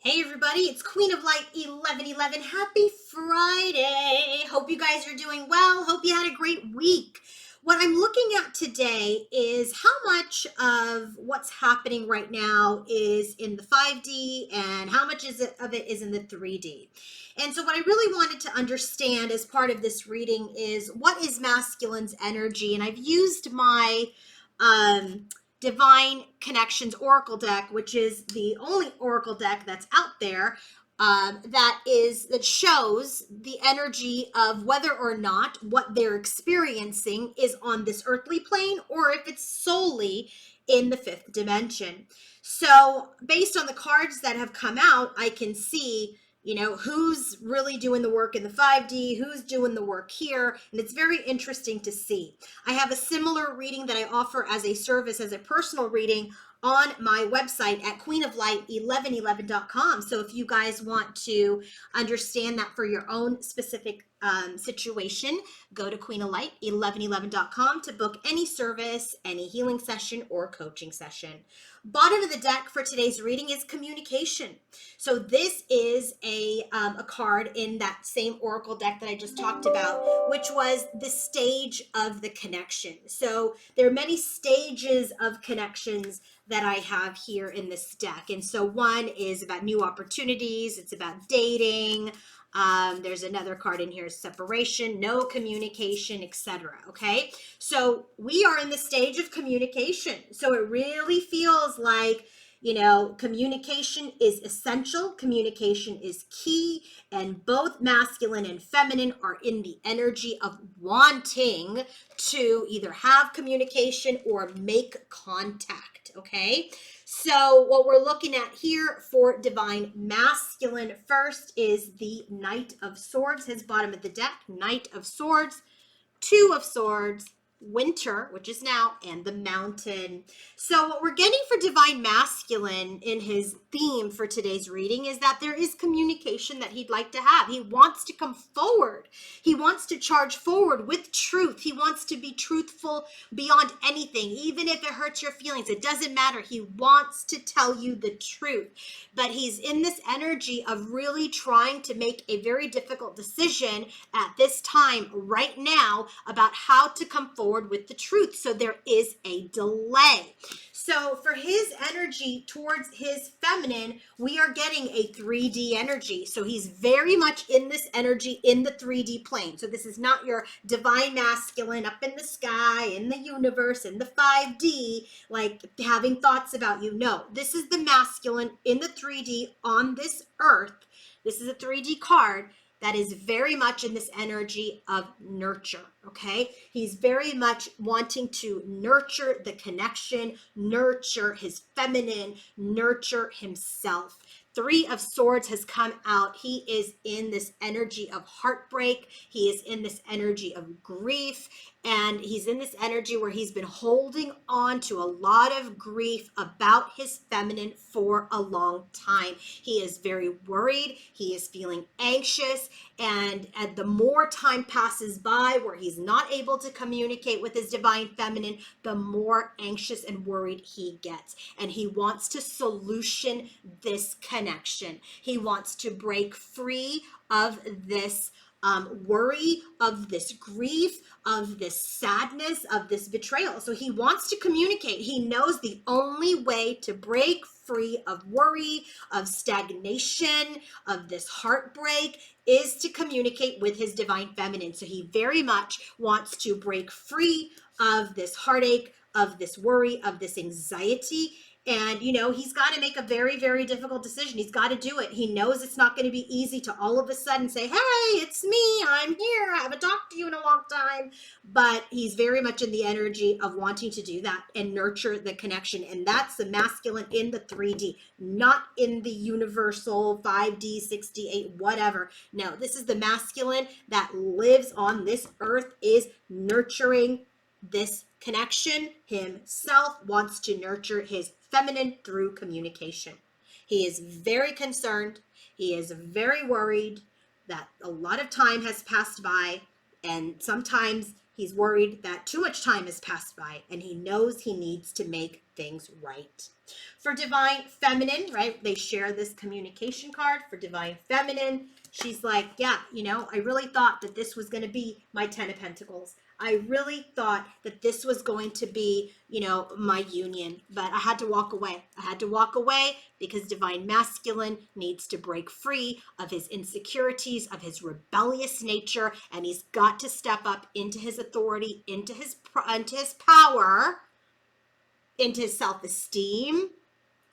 Hey everybody, it's Queen of Light 1111. Happy Friday. Hope you guys are doing well. Hope you had a great week. What I'm looking at today is how much of what's happening right now is in the 5D and how much of it is in the 3D. And so what I really wanted to understand as part of this reading is what is masculine's energy. And I've used my Divine Connections Oracle deck, which is the only Oracle deck that's out there that shows the energy of whether or not what they're experiencing is on this earthly plane or if it's solely in the fifth dimension. So based on the cards that have come out, I can see who's really doing the work in the 5D, who's doing the work here, and it's very interesting to see. I have a similar reading that I offer as a service, as a personal reading on my website at queenoflight1111.com. So if you guys want to understand that for your own specific situation, go to queenoflight1111.com to book any service, any healing session, or coaching session. Bottom of the deck for today's reading is communication. So this is a card in that same Oracle deck that I just talked about, which was the stage of the connection. So there are many stages of connections that I have here in this deck. And so one is about new opportunities. It's about dating. There's another card in here, separation, no communication, etc. Okay, so we are in the stage of communication. So it really feels like, communication is essential. Communication is key. And both masculine and feminine are in the energy of wanting to either have communication or make contact. Okay. So what we're looking at here for Divine Masculine first is the Knight of Swords, his bottom of the deck, Knight of Swords, Two of Swords, Winter, which is now, and the Mountain. So what we're getting for Divine Masculine in his theme for today's reading is that there is communication that he'd like to have. He wants to come forward. He wants to charge forward with truth. He wants to be truthful beyond anything, even if it hurts your feelings. It doesn't matter. He wants to tell you the truth. But he's in this energy of really trying to make a very difficult decision at this time right now about how to come forward with the truth. So there is a delay. So for his energy towards his feminine, we are getting a 3D energy. So he's very much in this energy in the 3D plane. So this is not your divine masculine up in the sky, in the universe, in the 5D, like having thoughts about you. No, this is the masculine in the 3D on this earth. This is a 3D card that is very much in this energy of nurture, okay? He's very much wanting to nurture the connection, nurture his feminine, nurture himself. Three of Swords has come out. He is in this energy of heartbreak. He is in this energy of grief. And he's in this energy where he's been holding on to a lot of grief about his feminine for a long time. He is very worried. He is feeling anxious. And the more time passes by where he's not able to communicate with his divine feminine, the more anxious and worried he gets. And he wants to solution this connection. He wants to break free of this worry, of this grief, of this sadness, of this betrayal. So he wants to communicate. He knows the only way to break free of worry, of stagnation, of this heartbreak is to communicate with his divine feminine. So he very much wants to break free of this heartache, of this worry, of this anxiety. And, he's got to make a very, very difficult decision. He's got to do it. He knows it's not going to be easy to all of a sudden say, hey, it's me. I'm here. I haven't talked to you in a long time. But he's very much in the energy of wanting to do that and nurture the connection. And that's the masculine in the 3D, not in the universal 5D, 6D, 8, whatever. No, this is the masculine that lives on this earth, is nurturing this connection. Himself wants to nurture his feminine through communication. He is very concerned. He is very worried that a lot of time has passed by, and sometimes He's worried that too much time has passed by, and he knows he needs to make things right. For Divine Feminine, right, they share this communication card. For Divine Feminine, she's like, yeah, I really thought that this was going to be my 10 of Pentacles. I really thought that this was going to be, my union, but I had to walk away. I had to walk away because Divine Masculine needs to break free of his insecurities, of his rebellious nature, and he's got to step up into his authority, into his power, into his self-esteem,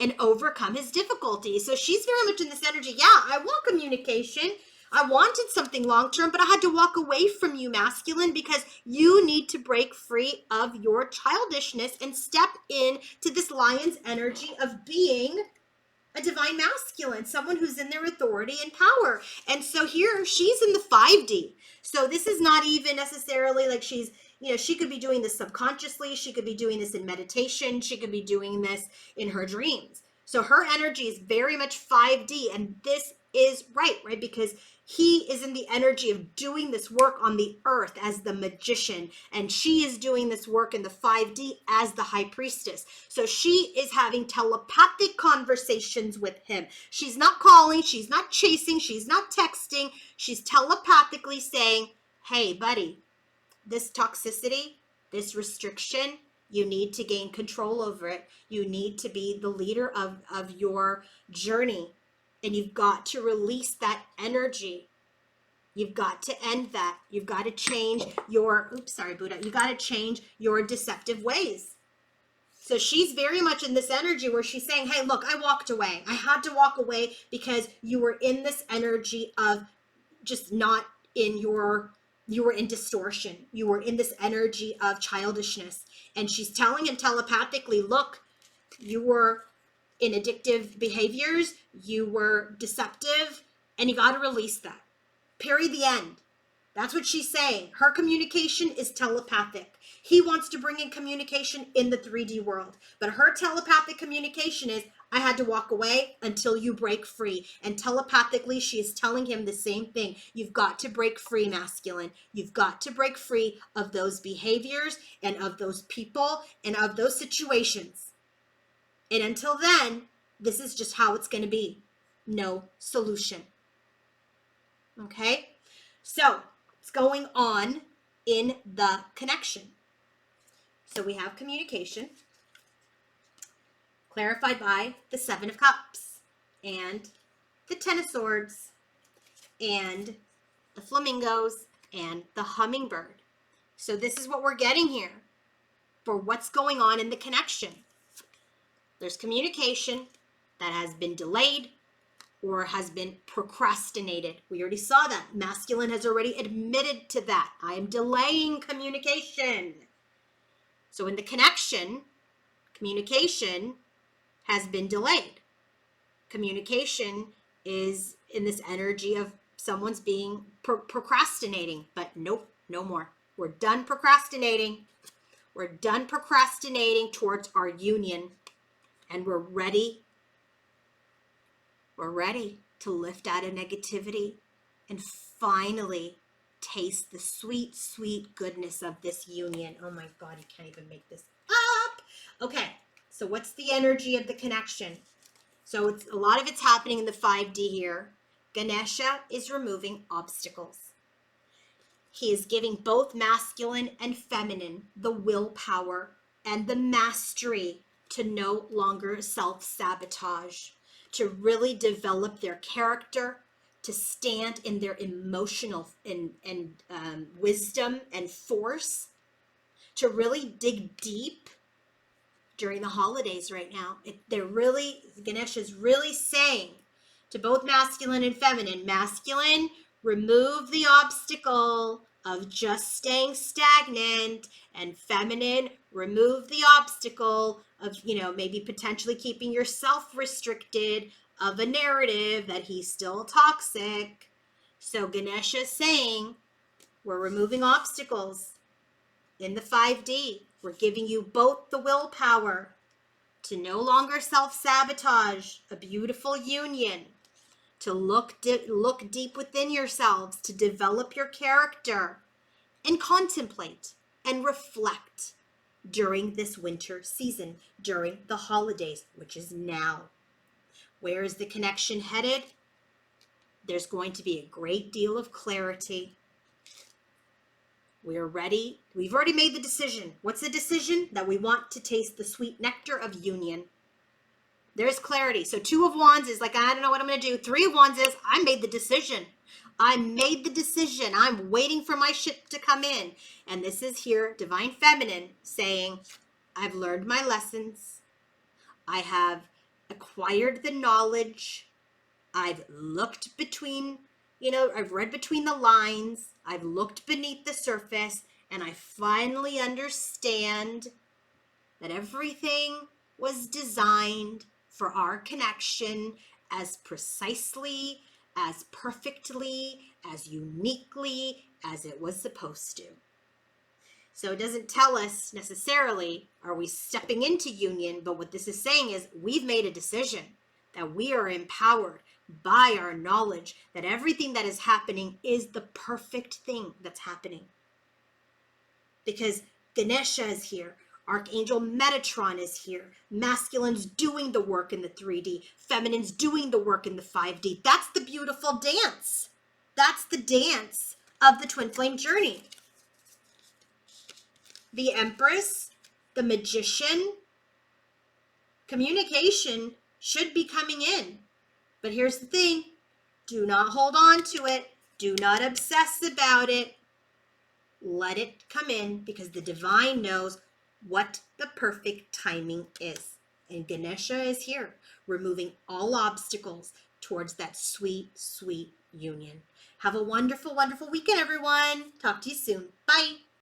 and overcome his difficulties. So she's very much in this energy. Yeah, I want communication. I wanted something long-term, but I had to walk away from you, masculine, because you need to break free of your childishness and step into this lion's energy of being a divine masculine, someone who's in their authority and power. And so here she's in the 5D. So this is not even necessarily like she's, she could be doing this subconsciously. She could be doing this in meditation. She could be doing this in her dreams. So her energy is very much 5D. And this is right? Because he is in the energy of doing this work on the earth as the magician, and she is doing this work in the 5D as the high priestess. So she is having telepathic conversations with him. She's not calling, she's not chasing, she's not texting. She's telepathically saying, hey, buddy, this toxicity, this restriction, you need to gain control over it. You need to be the leader of your journey. And you've got to release that energy. You've got to end that. You've got to change your, Buddha. You got to change your deceptive ways. So she's very much in this energy where she's saying, hey, look, I walked away. I had to walk away because you were in this energy of just not in your, you were in distortion. You were in this energy of childishness. And she's telling him telepathically, look, you were in addictive behaviors, you were deceptive, and you got to release that. Period, the end. That's what she's saying. Her communication is telepathic. He wants to bring in communication in the 3D world, but her telepathic communication is, I had to walk away until you break free. And telepathically, she is telling him the same thing. You've got to break free, masculine. You've got to break free of those behaviors and of those people and of those situations. And until then, this is just how it's going to be. No solution. Okay? So, what's going on in the connection? So we have communication, clarified by the 7 of Cups, and the 10 of Swords, and the flamingos, and the hummingbird. So this is what we're getting here for what's going on in the connection. There's communication that has been delayed or has been procrastinated. We already saw that. Masculine has already admitted to that. I am delaying communication. So in the connection, communication has been delayed. Communication is in this energy of someone's being procrastinating, but nope, no more. We're done procrastinating. We're done procrastinating towards our union. And we're ready to lift out of negativity and finally taste the sweet, sweet goodness of this union. Oh my God, you can't even make this up. Okay, so what's the energy of the connection? So it's a lot of it's happening in the 5D here. Ganesha is removing obstacles. He is giving both masculine and feminine the willpower and the mastery to no longer self-sabotage, to really develop their character, to stand in their emotional and wisdom and force, to really dig deep during the holidays right now. Ganesh is really saying to both masculine and feminine, masculine, remove the obstacle of just staying stagnant, and feminine, remove the obstacle of, maybe potentially keeping yourself restricted of a narrative that he's still toxic. So Ganesha is saying, we're removing obstacles in the 5D. We're giving you both the willpower to no longer self-sabotage a beautiful union, to look deep within yourselves, to develop your character and contemplate. and reflect during this winter season, during the holidays, which is now. Where is the connection headed? There's going to be a great deal of clarity. We're ready. We've already made the decision. What's the decision? That we want to taste the sweet nectar of union. There's clarity. So 2 of Wands is like, I don't know what I'm going to do. 3 of Wands is, I made the decision. I made the decision. I'm waiting for my ship to come in. And this is here, Divine Feminine, saying, I've learned my lessons. I have acquired the knowledge. I've looked between, I've read between the lines. I've looked beneath the surface. And I finally understand that everything was designed for our connection as precisely, as perfectly, as uniquely as it was supposed to. So it doesn't tell us necessarily, are we stepping into union? But what this is saying is we've made a decision that we are empowered by our knowledge that everything that is happening is the perfect thing that's happening. Because Ganesha is here. Archangel Metatron is here. Masculine's doing the work in the 3D. Feminine's doing the work in the 5D. That's the beautiful dance. That's the dance of the twin flame journey. The Empress, the Magician, communication should be coming in. But here's the thing. Do not hold on to it. Do not obsess about it. Let it come in, because the divine knows what the perfect timing is. And Ganesha is here, removing all obstacles towards that sweet, sweet union. Have a wonderful, wonderful weekend, everyone. Talk to you soon. Bye.